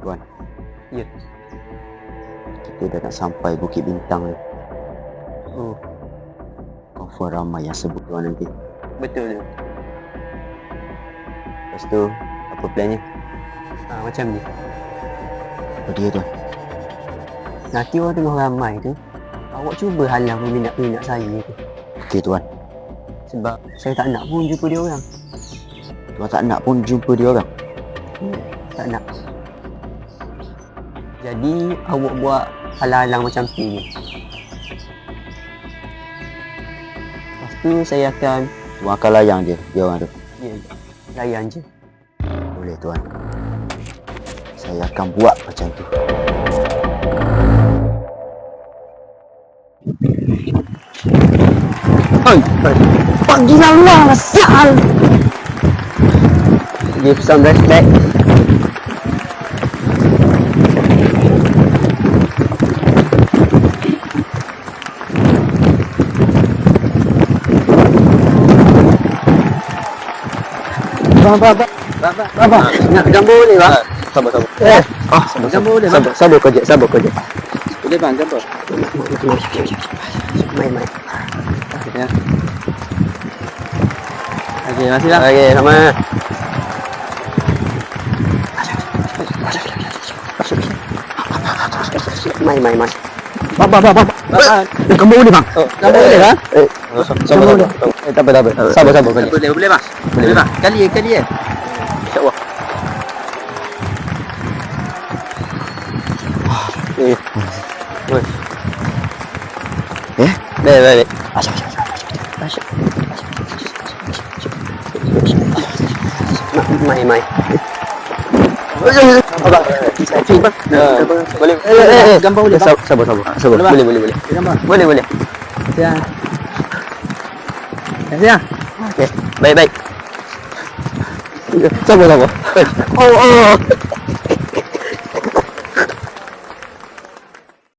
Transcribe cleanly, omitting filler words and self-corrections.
Tuan, Ya. kita dah nak sampai Bukit Bintang ni. Oh, Confirm ramai yang sebut tuan nanti. betul tu. Lepas tu, apa plannya? Macam ni. Apa dia tuan? Nanti orang tengah ramai tu, awak cuba halang peminat-peminat saya tu. Okey tuan. Sebab saya tak nak pun jumpa dia orang. Tuan tak nak pun jumpa dia orang. Tak nak. Jadi awak buat halang-halang macam ni. Lepas tu saya akan Tuan akan layan je dia orang tu. layan je. Boleh tuan. Saya akan buat macam tu. Hai, pagilah lah, sial. Give some respect. Baba. Nak gambar boleh bang? Sabar. Gambar boleh bang? Sabar kau je. Boleh bang, gambar. Main. Ya. Okey, masih lah. Okey, sama. Main. Baba. Gambar boleh bang? Gambar boleh bang? Sabar. Tak apa. Sabar kau je. Boleh bang? Boleh bang? Kali ya? InsyaAllah. Baik. Main. Boleh. Gambar boleh bang? Sabar. Boleh. Gambar. Boleh. Ya. Ya. Okey. Baik. Sabar. Oh.